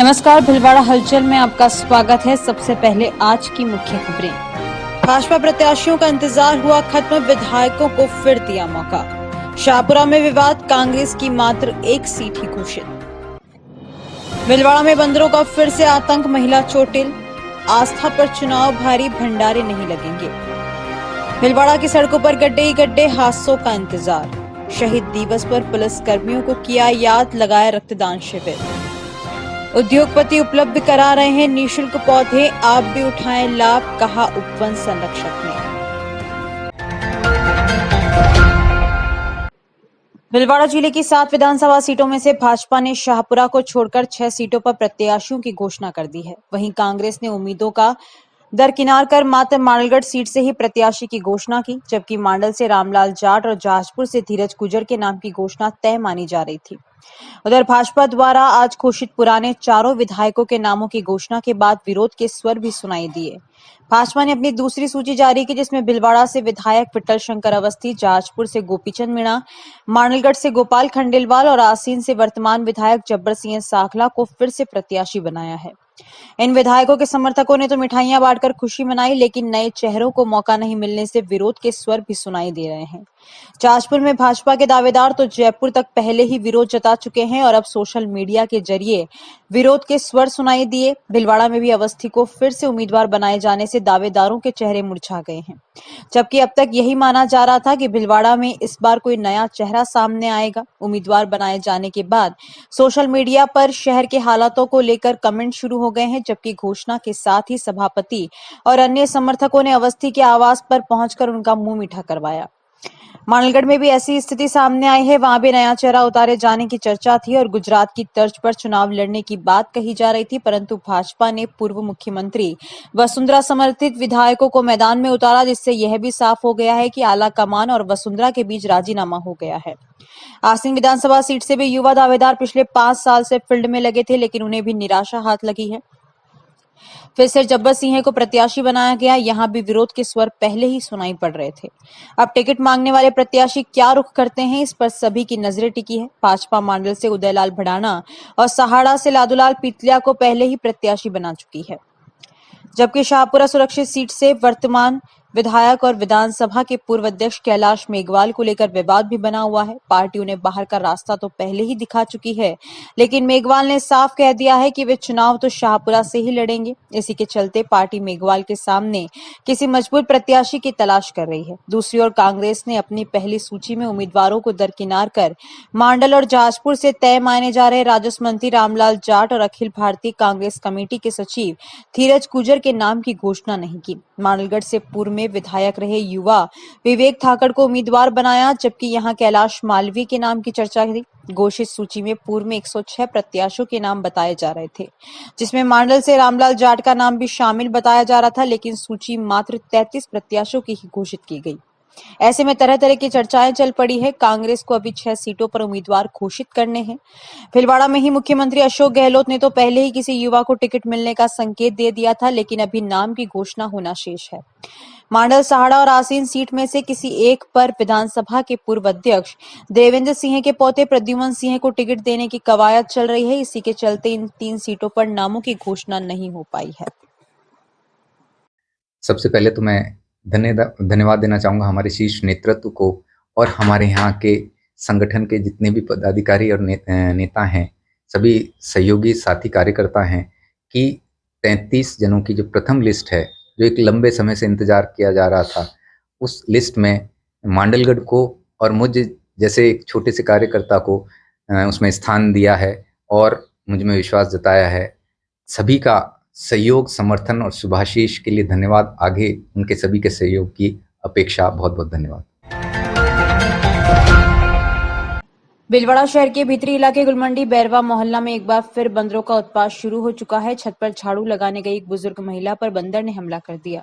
नमस्कार, भिलवाड़ा हलचल में आपका स्वागत है। सबसे पहले आज की मुख्य खबरें। भाजपा प्रत्याशियों का इंतजार हुआ खत्म, विधायकों को फिर दिया मौका। शाहपुरा में विवाद, कांग्रेस की मात्र एक सीट ही घोषित। भिलवाड़ा में बंदरों का फिर से आतंक, महिला चोटिल। आस्था पर चुनाव भारी, भंडारे नहीं लगेंगे। भिलवाड़ा की सड़कों पर गड्ढे ही गड्ढे, हादसों का इंतजार। शहीद दिवस पर पुलिस कर्मियों को किया याद, लगाया रक्तदान शिविर। उद्योगपति उपलब्ध करा रहे हैं निःशुल्क पौधे, आप भी उठाएं लाभ, कहा उपवन संरक्षक ने। भिलवाड़ा जिले की 7 विधानसभा सीटों में से भाजपा ने शाहपुरा को छोड़कर 6 सीटों पर प्रत्याशियों की घोषणा कर दी है। वहीं कांग्रेस ने उम्मीदों का दरकिनार कर मात्र मांडलगढ़ सीट से ही प्रत्याशी की घोषणा की, जबकि मांडल से रामलाल जाट और जहाजपुर से धीरज गुजर के नाम की घोषणा तय मानी जा रही थी। उधर भाजपा द्वारा आज घोषित पुराने चारों विधायकों के नामों की घोषणा के बाद विरोध के स्वर भी सुनाई दिए। भाजपा ने अपनी दूसरी सूची जारी की, जिसमें भिलवाड़ा से विधायक विट्ठल शंकर अवस्थी, जहाजपुर से गोपीचंद मीणा, मांडलगढ़ से गोपाल खंडेलवाल और आसीन से वर्तमान विधायक जब्बर सिंह साखला को फिर से प्रत्याशी बनाया है। इन विधायकों के समर्थकों ने तो मिठाइयां बांटकर खुशी मनाई, लेकिन नए चेहरों को मौका नहीं मिलने से विरोध के स्वर भी सुनाई दे रहे हैं। जहाजपुर में भाजपा के दावेदार तो जयपुर तक पहले ही विरोध जता चुके हैं और अब सोशल मीडिया के जरिए विरोध के स्वर सुनाई दिए। भिलवाड़ा में भी अवस्थी को फिर से उम्मीदवार बनाए जाने से दावेदारों के चेहरे मुरझा गए हैं, जबकि अब तक यही माना जा रहा था कि भिलवाड़ा में इस बार कोई नया चेहरा सामने आएगा। उम्मीदवार बनाए जाने के बाद सोशल मीडिया पर शहर के हालातों को लेकर कमेंट शुरू हो गए हैं, जबकि घोषणा के साथ ही सभापति और अन्य समर्थकों ने अवस्थी के आवास पर पहुंचकर उनका मुंह मीठा करवाया। मांडलगढ़ में भी ऐसी स्थिति सामने आई है। वहां भी नया चेहरा उतारे जाने की चर्चा थी और गुजरात की तर्ज पर चुनाव लड़ने की बात कही जा रही थी, परंतु भाजपा ने पूर्व मुख्यमंत्री वसुंधरा समर्थित विधायकों को मैदान में उतारा, जिससे यह भी साफ हो गया है कि आला कमान और वसुंधरा के बीच राजीनामा हो गया है। आसीन विधानसभा सीट से भी युवा दावेदार पिछले 5 साल से फील्ड में लगे थे, लेकिन उन्हें भी निराशा हाथ लगी है। फिर से जब्बर सिंह को प्रत्याशी बनाया गया। यहां भी विरोध के स्वर पहले ही सुनाई पड़ रहे थे। अब टिकट मांगने वाले प्रत्याशी क्या रुख करते हैं, इस पर सभी की नजरें टिकी है। भाजपा मांडल से उदयलाल भड़ाना और सहाड़ा से लादूलाल पीतलिया को पहले ही प्रत्याशी बना चुकी है, जबकि शाहपुरा सुरक्षित सीट से वर्तमान विधायक और विधानसभा के पूर्व अध्यक्ष कैलाश मेघवाल को लेकर विवाद भी बना हुआ है। पार्टी उन्हें बाहर का रास्ता तो पहले ही दिखा चुकी है, लेकिन मेघवाल ने साफ कह दिया है कि वे चुनाव तो शाहपुरा से ही लड़ेंगे। इसी के चलते पार्टी मेघवाल के सामने किसी मजबूत प्रत्याशी की तलाश कर रही है। दूसरी ओर कांग्रेस ने अपनी पहली सूची में उम्मीदवारों को दरकिनार कर मांडल और जहाजपुर से तय माने जा रहे राजस्व मंत्री रामलाल जाट और अखिल भारतीय कांग्रेस कमेटी के सचिव धीरज गुजर के नाम की घोषणा नहीं की। मांडलगढ़ से पूर्व में विधायक रहे युवा विवेक ठाकर को उम्मीदवार बनाया, जबकि यहां कैलाश मालवीय के नाम की चर्चा थी। घोषित सूची में पूर्व में 106 प्रत्याशियों के नाम बताए जा रहे थे, जिसमें मांडल से रामलाल जाट का नाम भी शामिल बताया जा रहा था, लेकिन सूची मात्र 33 प्रत्याशियों की ही घोषित की गई। ऐसे में तरह तरह की चर्चाएं चल पड़ी है। कांग्रेस को अभी 6 सीटों पर उम्मीदवार घोषित करने हैं। भिलवाड़ा में ही मुख्यमंत्री अशोक गहलोत ने तो पहले ही किसी युवा को टिकट मिलने का संकेत दे दिया था, लेकिन अभी नाम की घोषणा होना शेष है। मांडल, सहाड़ा और आसीन सीट में से किसी एक पर विधानसभा के पूर्व अध्यक्ष देवेंद्र सिंह के पोते प्रद्युमन सिंह को टिकट देने की कवायद चल रही है। इसी के चलते इन 3 सीटों पर नामों की घोषणा नहीं हो पाई है। सबसे पहले तो मैं धन्यवाद देना चाहूँगा हमारे शीर्ष नेतृत्व को और हमारे यहाँ के संगठन के जितने भी पदाधिकारी और नेता हैं, सभी सहयोगी साथी कार्यकर्ता हैं, कि 33 जनों की जो प्रथम लिस्ट है, जो एक लंबे समय से इंतजार किया जा रहा था, उस लिस्ट में मांडलगढ़ को और मुझे जैसे एक छोटे से कार्यकर्ता को उसमें स्थान दिया है और मुझ में विश्वास जताया है। सभी का सहयोग, समर्थन और शुभाशीष के लिए धन्यवाद। आगे उनके सभी के सहयोग की अपेक्षा। बहुत बहुत धन्यवाद। भिलवाड़ा शहर के भीतरी इलाके गुलमंडी बैरवा मोहल्ला में एक बार फिर बंदरों का उत्पात शुरू हो चुका है। छत पर झाड़ू लगाने गई एक बुजुर्ग महिला पर बंदर ने हमला कर दिया,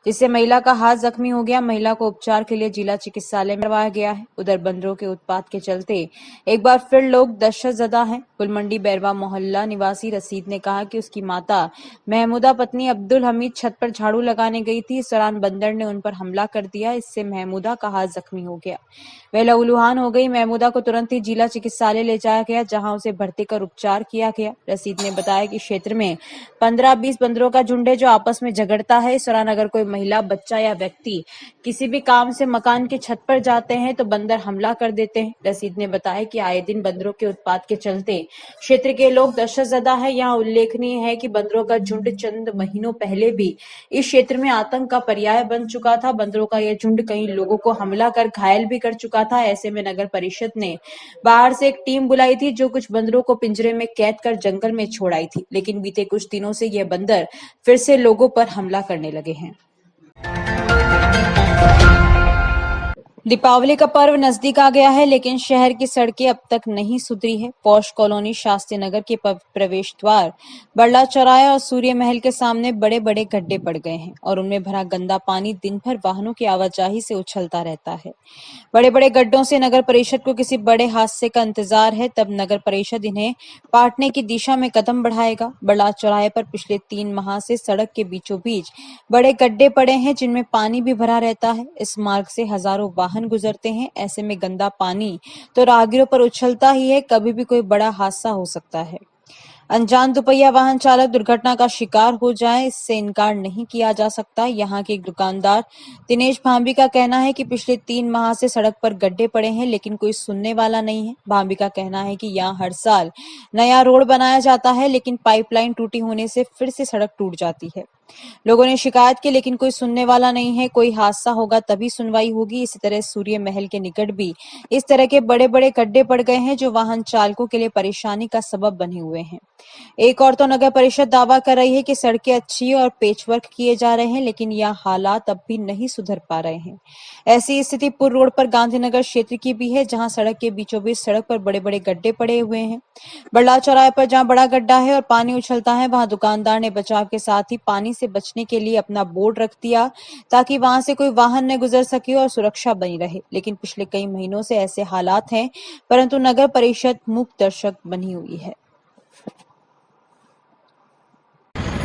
जिससे महिला का हाथ जख्मी हो गया। महिला को उपचार के लिए जिला चिकित्सालय में करवाया गया है। उधर बंदरों के उत्पात के चलते एक बार फिर लोग दहशतजदा हैं। गुलमंडी बैरवा मोहल्ला निवासी रसीद ने कहा कि उसकी माता महमूदा पत्नी अब्दुल हमीद छत पर झाड़ू लगाने गई थी। इस दौरान बंदर ने उन पर हमला कर दिया। इससे महमूदा का हाथ जख्मी हो गया, वह लहूलुहान हो गई। महमूदा को तुरंत ही जिला चिकित्सालय ले जाया गया, जहां उसे भर्ती कर उपचार किया गया। रशीद ने बताया कि क्षेत्र में 15-20 बंदरों का झुंड है जो आपस में झगड़ता है। इस दौरान अगर कोई महिला, बच्चा या व्यक्ति किसी भी काम से मकान की छत पर जाते हैं तो बंदर हमला कर देते हैं। रशीद ने बताया कि आए दिन बंदरों के उत्पात के चलते क्षेत्र के लोग दहशतजदा है। यहाँ उल्लेखनीय है कि बंदरों का झुंड चंद महीनों पहले भी इस क्षेत्र में आतंक का पर्याय बन चुका था। बंदरों का यह झुंड कई लोगों को हमला कर घायल भी कर चुका था। ऐसे में नगर परिषद ने बाहर से एक टीम बुलाई थी जो कुछ बंदरों को पिंजरे में कैद कर जंगल में छोड़ आई थी, लेकिन बीते कुछ दिनों से यह बंदर फिर से लोगों पर हमला करने लगे हैं। दीपावली का पर्व नजदीक आ गया है, लेकिन शहर की सड़कें अब तक नहीं सुधरी है। पौष कॉलोनी शास्त्री नगर के प्रवेश द्वार, बड़ला चौराहा और सूर्य महल के सामने बड़े बड़े गड्ढे पड़ गए हैं और उनमें भरा गंदा पानी दिन भर वाहनों की आवाजाही से उछलता रहता है। बड़े बड़े गड्ढों से नगर परिषद को किसी बड़े हादसे का इंतजार है, तब नगर परिषद इन्हें पाटने की दिशा में कदम बढ़ाएगा। बड़ला चौराहे पर पिछले 3 माह से सड़क के बीचों बीच बड़े गड्ढे पड़े हैं जिनमें पानी भी भरा रहता है। इस मार्ग से हजारों वाहन गुजरते हैं। ऐसे में गंदा पानी तो राहगीरों पर उछलता ही है, कभी भी कोई बड़ा हादसा हो सकता है। अनजान दुपहिया वाहन चालक दुर्घटना का शिकार हो जाए, इससे इनकार नहीं किया जा सकता। यहाँ के एक दुकानदार दिनेश भांबी का कहना है कि पिछले 3 माह से सड़क पर गड्ढे पड़े हैं, लेकिन कोई सुनने वाला नहीं है। भांबी का कहना है कि यहाँ हर साल नया रोड बनाया जाता है, लेकिन पाइपलाइन टूटी होने से फिर से सड़क टूट जाती है। लोगों ने शिकायत की, लेकिन कोई सुनने वाला नहीं है। कोई हादसा होगा तभी सुनवाई होगी। इसी तरह सूर्य महल के निकट भी इस तरह के बड़े बड़े गड्ढे पड़ गए हैं जो वाहन चालकों के लिए परेशानी का सबब बने हुए हैं। एक और तो नगर परिषद दावा कर रही है कि सड़कें अच्छी और पेचवर्क किए जा रहे हैं, लेकिन यह हालात अब भी नहीं सुधर पा रहे हैं। ऐसी स्थिति पुर रोड पर गांधीनगर क्षेत्र की भी है, जहां सड़क के बीचों बीच सड़क पर बड़े बड़े गड्ढे पड़े हुए हैं। बड़ला चौराहे पर जहां बड़ा गड्ढा है और पानी उछलता है, वहां दुकानदार ने बचाव के साथ ही पानी से बचने के लिए अपना बोर्ड रख दिया ताकि वहां से कोई वाहन न गुजर सके और सुरक्षा बनी रहे। लेकिन पिछले कई महीनों से ऐसे हालात हैं, परंतु नगर परिषद मूक दर्शक बनी हुई है।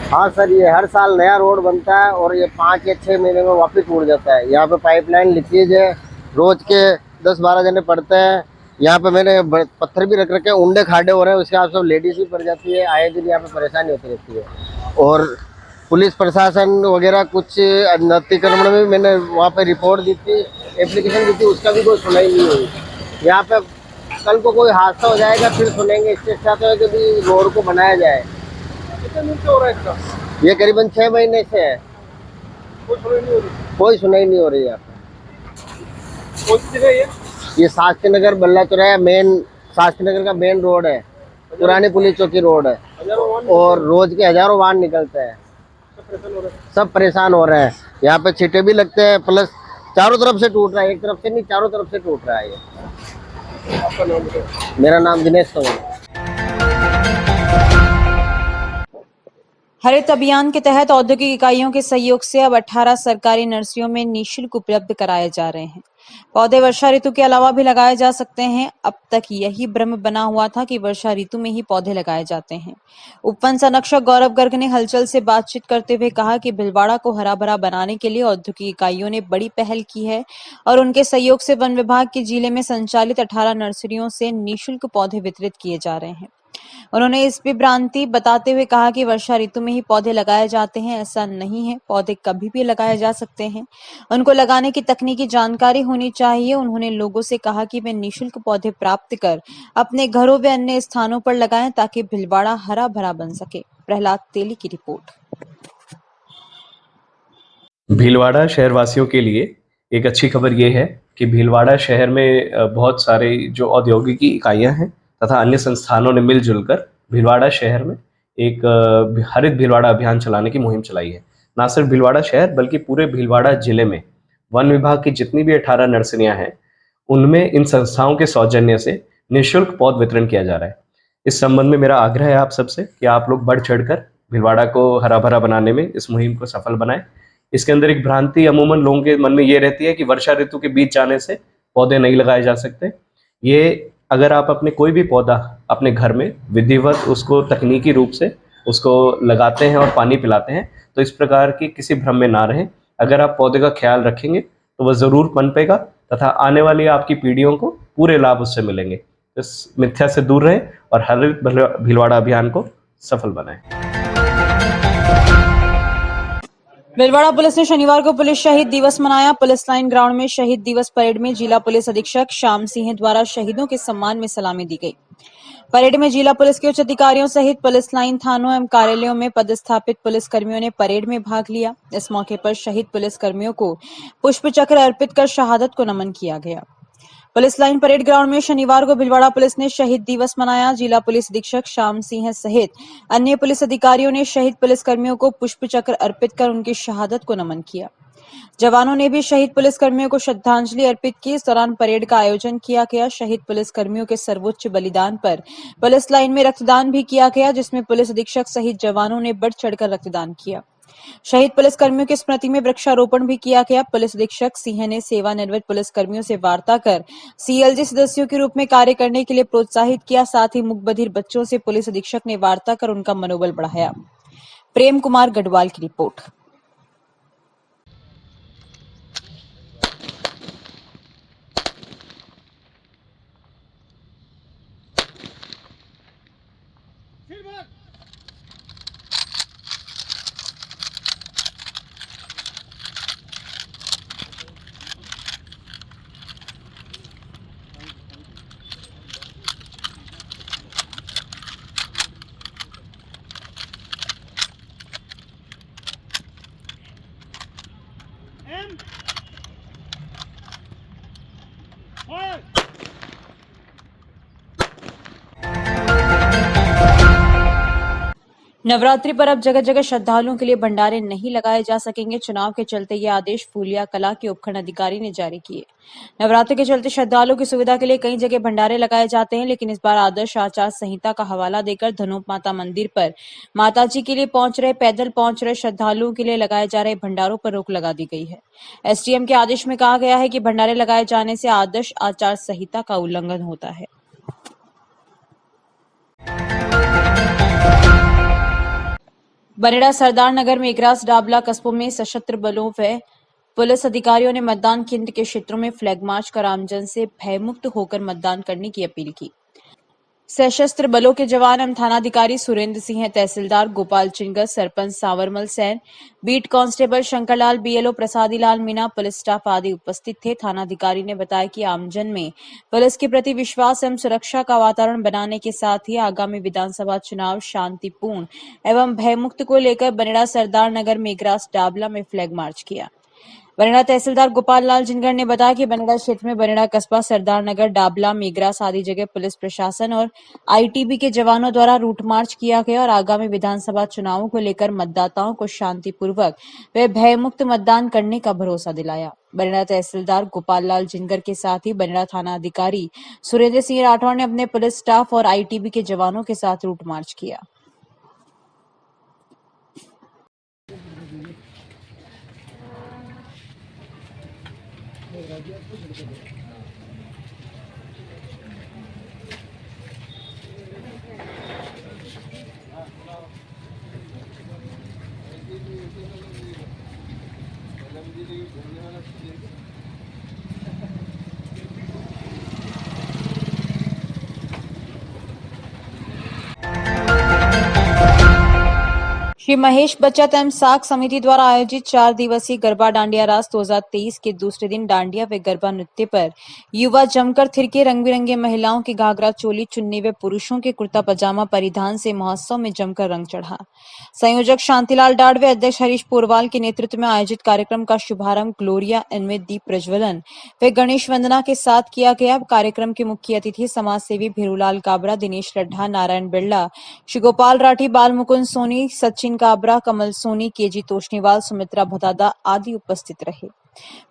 हाँ सर, ये हर साल नया रोड बनता है और ये 5 या 6 महीने में वापस टूट जाता है। यहाँ पे पाइपलाइन लीकेज है, रोज के 10-12 जने पड़ते हैं। यहाँ पे मैंने पत्थर भी रख रखे हैं, उंडे खाडे हो रहे हैं, उसके आप सब लेडीज भी पड़ जाती है। आए दिन यहाँ पे परेशानी होती रहती है। और पुलिस प्रशासन वगैरह कुछ अतिक्रमण में मैंने वहाँ पे रिपोर्ट दी थी, एप्लीकेशन दी थी, उसका भी कोई सुनाई नहीं हुई। यहाँ पे कल को कोई हादसा हो जाएगा फिर सुनेंगे। इससे अच्छा तो है कि भी रोड को बनाया जाए। कितने दिन से हो रहा है इसका? ये करीबन 6 महीने से है। कोई सुनाई नहीं हो रही है। कौन सी जगह है ये? शास्त्री नगर बल्ला चौराहा मेन, शास्त्री नगर का मेन रोड है, पुरानी पुलिस चौकी रोड है और रोज के हजारों वाहन निकलते हैं। सब परेशान हो रहे हैं। यहाँ पे छींटे भी लगते हैं, प्लस चारों तरफ से टूट रहा है, एक तरफ से नहीं चारों तरफ से टूट रहा है। ये आपका नाम है? मेरा नाम दिनेश चौहान। हरित अभियान के तहत औद्योगिक इकाइयों के सहयोग से अब 18 सरकारी नर्सरियों में निःशुल्क उपलब्ध कराए जा रहे हैं। पौधे वर्षा ऋतु के अलावा भी लगाए जा सकते हैं। अब तक यही भ्रम बना हुआ था कि वर्षा ऋतु में ही पौधे लगाए जाते हैं। उपवन संरक्षक गौरव गर्ग ने हलचल से बातचीत करते हुए कहा कि भीलवाड़ा को हरा भरा बनाने के लिए औद्योगिक इकाइयों ने बड़ी पहल की है और उनके सहयोग से वन विभाग के जिले में संचालित 18 नर्सरियों से निःशुल्क पौधे वितरित किए जा रहे हैं। उन्होंने इस विभ्रांति बताते हुए कहा कि वर्षा ऋतु में ही पौधे लगाए जाते हैं, ऐसा नहीं है। पौधे कभी भी लगाए जा सकते हैं। उनको लगाने की तकनीकी जानकारी होनी चाहिए। उन्होंने लोगों से कहा कि वे निःशुल्क पौधे प्राप्त कर अपने घरों व अन्य स्थानों पर लगाएं ताकि भीलवाड़ा हरा भरा बन सके। प्रहलाद तेली की रिपोर्ट। भीलवाड़ा शहरवासियों के लिए एक अच्छी खबर ये है कि भीलवाड़ा शहर में बहुत सारे जो औद्योगिक इकाइयां हैं तथा अन्य संस्थानों ने मिलजुल कर भीलवाड़ा शहर में एक हरित भीलवाड़ा अभियान चलाने की मुहिम चलाई है। ना सिर्फ भीलवाड़ा शहर बल्कि पूरे भीलवाड़ा जिले में वन विभाग की जितनी भी 18 नर्सरियां हैं उनमें इन संस्थाओं के सौजन्य से निःशुल्क पौध वितरण किया जा रहा है। इस संबंध में मेरा आग्रह है आप सबसे कि आप लोग बढ़ चढ़कर भीलवाड़ा को हरा भरा बनाने में इस मुहिम को सफल बनाएं। इसके अंदर एक भ्रांति अमूमन लोगों के मन में ये रहती है कि वर्षा ऋतु के बीच जाने से पौधे नहीं लगाए जा सकते। ये अगर आप अपने कोई भी पौधा अपने घर में विधिवत उसको तकनीकी रूप से उसको लगाते हैं और पानी पिलाते हैं तो इस प्रकार की किसी भ्रम में ना रहें। अगर आप पौधे का ख्याल रखेंगे तो वह ज़रूर पनपेगा तथा आने वाली आपकी पीढ़ियों को पूरे लाभ उससे मिलेंगे। इस मिथ्या से दूर रहें और हरित भीलवाड़ा अभियान को सफल बनाएं। भीलवाड़ा पुलिस ने शनिवार को पुलिस शहीद दिवस मनाया। पुलिस लाइन ग्राउंड में शहीद दिवस परेड में जिला पुलिस अधीक्षक श्याम सिंह द्वारा शहीदों के सम्मान में सलामी दी गई। परेड में जिला पुलिस के उच्च अधिकारियों सहित पुलिस लाइन थानों एवं कार्यालयों में पदस्थापित पुलिस कर्मियों ने परेड में भाग लिया। इस मौके पर शहीद पुलिस कर्मियों को पुष्प चक्र अर्पित कर शहादत को नमन किया गया। पुलिस लाइन परेड ग्राउंड में शनिवार को भीलवाड़ा पुलिस ने शहीद दिवस मनाया। जिला पुलिस अधीक्षक श्याम सिंह सहित अन्य पुलिस अधिकारियों ने शहीद पुलिस कर्मियों को पुष्प चक्र अर्पित कर उनकी शहादत को नमन किया। जवानों ने भी शहीद पुलिस कर्मियों को श्रद्धांजलि अर्पित की। इस दौरान परेड का आयोजन किया गया। शहीद पुलिस कर्मियों के सर्वोच्च बलिदान पर पुलिस लाइन में रक्तदान भी किया गया, जिसमें पुलिस अधीक्षक सहित जवानों ने बढ़ चढ़कर रक्तदान किया। शहीद पुलिस कर्मियों की स्मृति में वृक्षारोपण भी किया गया। पुलिस अधीक्षक सिंह ने सेवानिवृत्त पुलिस कर्मियों से वार्ता कर सीएलजी सदस्यों के रूप में कार्य करने के लिए प्रोत्साहित किया। साथ ही मूक बधिर बच्चों से पुलिस अधीक्षक ने वार्ता कर उनका मनोबल बढ़ाया। प्रेम कुमार गढ़वाल की रिपोर्ट। नवरात्रि पर अब जगह जगह श्रद्धालुओं के लिए भंडारे नहीं लगाए जा सकेंगे। चुनाव के चलते ये आदेश फूलिया कला के उपखंड अधिकारी ने जारी किए। नवरात्रि के चलते श्रद्धालुओं की सुविधा के लिए कई जगह भंडारे लगाए जाते हैं, लेकिन इस बार आदर्श आचार संहिता का हवाला देकर धनोप माता मंदिर पर माताजी के लिए पैदल पहुंच रहे श्रद्धालुओं के लिए लगाए जा रहे भंडारों पर रोक लगा दी गई है। एसडीएम के आदेश में कहा गया है कि भंडारे लगाए जाने से आदर्श आचार संहिता का उल्लंघन होता है। बनेड़ा सरदार नगर में मेघराज डाबला कस्बों में सशस्त्र बलों व पुलिस अधिकारियों ने मतदान केंद्र के क्षेत्रों में फ्लैग मार्च कर आमजन से भयमुक्त होकर मतदान करने की अपील की। सशस्त्र बलों के जवान एवं थानाधिकारी सुरेंद्र सिंह, तहसीलदार गोपाल चिंगर, सरपंच Sanwarmal Sain, beat constable Shankarlal, BLO Prasadi Lal Meena, police staff आदि उपस्थित थे। थानाधिकारी ने बताया कि आमजन में पुलिस के प्रति विश्वास एवं सुरक्षा का वातावरण बनाने के साथ ही आगामी विधानसभा चुनाव शांतिपूर्ण एवं भयमुक्त को लेकर बनेड़ा सरदार नगर मेघराज डाबला में फ्लैग मार्च किया। बनेड़ा तहसीलदार गोपाल लाल जिनगर ने बताया कि बनेड़ा क्षेत्र में बनेड़ा कस्बा, सरदार नगर, डाबला, मेघराज आदि जगह पुलिस प्रशासन और आईटीबी के जवानों द्वारा रूट मार्च किया गया और आगामी विधानसभा चुनावों को लेकर मतदाताओं को शांतिपूर्वक व भयमुक्त मतदान करने का भरोसा दिलाया। बनेड़ा तहसीलदार गोपाल लाल जिनगर के साथ ही बनेड़ा थाना अधिकारी सुरेंद्र सिंह राठौर ने अपने पुलिस स्टाफ और आईटीबी के जवानों के साथ रूट मार्च किया। श्री महेश बचत एवं साख समिति द्वारा आयोजित 4 दिवसीय गरबा डांडिया रास 2023 के दूसरे दिन डांडिया व गरबा नृत्य पर युवा जमकर थिरके। रंग बिरंगे महिलाओं की घाघरा चोली चुन्नी व पुरुषों के कुर्ता पजामा परिधान से महोत्सव में जमकर रंग चढ़ा। संयोजक शांतिलाल डाड़ व अध्यक्ष हरीश पोरवाल के नेतृत्व में आयोजित कार्यक्रम का शुभारंभ ग्लोरिया इनमें दीप प्रज्वलन व गणेश वंदना के साथ किया गया। कार्यक्रम के मुख्य अतिथि समाज सेवी भीरूलाल काबरा, दिनेश लड्ढा, नारायण बिरला, श्री गोपाल राठी, बाल मुकुंद सोनी, सचिन काबरा, कमल सोनी, केजी तोशनीवाल, सुमित्रा भदादा आदि उपस्थित रहे।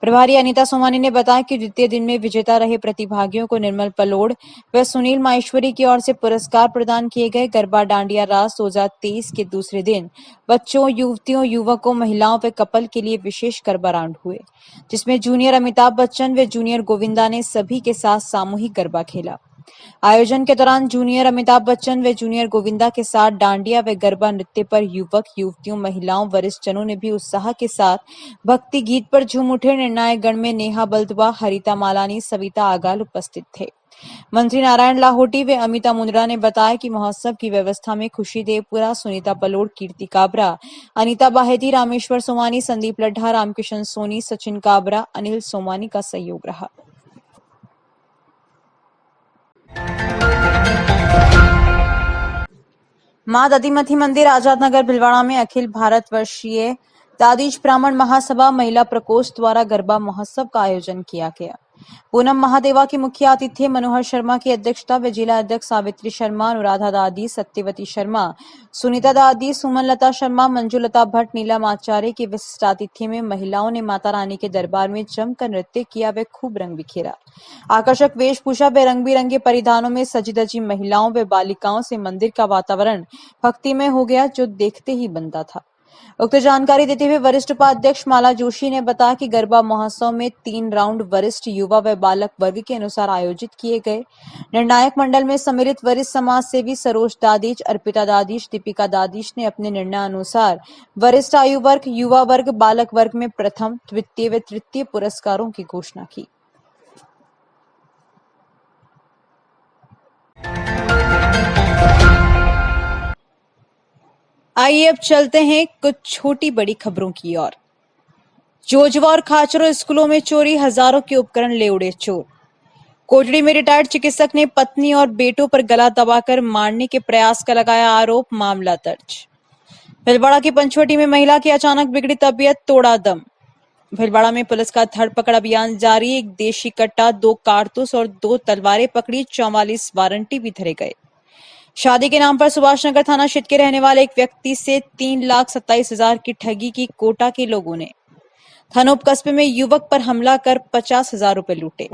प्रभारी अनीता सोमानी ने बताया कि द्वितीय दिन में विजेता रहे प्रतिभागियों को निर्मल पलोड़ व सुनील माहेश्वरी की ओर से पुरस्कार प्रदान किए गए। गरबा डांडिया रास 2023 के दूसरे दिन बच्चों, युवतियों, युवकों, महिलाओं व कपल के लिए विशेष गरबा राउंड हुए, जिसमें जूनियर अमिताभ बच्चन व जूनियर गोविंदा ने सभी के साथ सामूहिक गरबा खेला। आयोजन के दौरान जूनियर अमिताभ बच्चन व जूनियर गोविंदा के साथ डांडिया व गरबा नृत्य पर युवक, युवतियों, महिलाओं, वरिष्ठ जनों ने भी उत्साह के साथ भक्ति गीत पर झूम उठे। निर्णायक गण में नेहा बल्दवा, हरिता मालानी, सविता आगाल उपस्थित थे। मंत्री नारायण लाहोटी व अमिता मुंद्रा ने बताया कि महोत्सव की व्यवस्था में खुशी देवपुरा, सुनीता पलोड, कीर्ति काबरा, अनीता बाहेती, रामेश्वर सोमानी, संदीप लड्ढा, रामकिशन सोनी, सचिन काबरा, अनिल सोमानी का सहयोग रहा। मां दधिमथी मंदिर आजादनगर भिलवाड़ा में अखिल भारतवर्षीय दादीज ब्राह्मण महासभा महिला प्रकोष्ठ द्वारा गरबा महोत्सव का आयोजन किया गया। पूनम महादेवा के मुख्य आतिथ्य मनोहर शर्मा की अध्यक्षता व जिला अध्यक्ष सावित्री शर्मा, अनुराधा दादी, सत्यवती शर्मा, सुनीता दादी, सुमन लता शर्मा, मंजुलता भट्ट, नीलम आचार्य के विशिष्ट आतिथ्य में महिलाओं ने माता रानी के दरबार में जमकर नृत्य किया व खूब रंग बिखेरा। आकर्षक वेशभूषा व रंग बिरंगे परिधानों में सजी धजी महिलाओं व बालिकाओं से मंदिर का वातावरण भक्तिमय हो गया, जो देखते ही बनता था। उक्त जानकारी देते हुए वरिष्ठ उपाध्यक्ष माला जोशी ने बताया कि गरबा महोत्सव में 3 राउंड वरिष्ठ, युवा व बालक वर्ग के अनुसार आयोजित किए गए। निर्णायक मंडल में सम्मिलित वरिष्ठ समाज सेवी सरोज दादीज, अर्पिता दादीज, दीपिका दादीज ने अपने निर्णय अनुसार वरिष्ठ आयु वर्ग, युवा वर्ग, बालक वर्ग में प्रथम, द्वितीय व तृतीय पुरस्कारों की घोषणा की। आइए अब चलते हैं कुछ छोटी बड़ी खबरों की ओर। जोजवा और खाचरो स्कूलों में चोरी, हजारों के उपकरण ले उड़े चोर। कोटड़ी में रिटायर्ड चिकित्सक ने पत्नी और बेटों पर गला दबाकर मारने के प्रयास का लगाया आरोप, मामला दर्ज। भिलवाड़ा की पंचवटी में महिला की अचानक बिगड़ी तबीयत, तोड़ा दम। भिलवाड़ा में पुलिस का धरपकड़ अभियान जारी, एक देशी कट्टा, 2 कारतूस और 2 तलवारें पकड़ी, 44 वारंटी भी धरे गए। शादी के नाम पर सुभाष नगर थाना क्षेत्र के रहने वाले एक व्यक्ति से 3,27,000 की ठगी की कोटा के लोगों ने। थनोप कस्बे में युवक पर हमला कर 50,000 रुपए लूटे।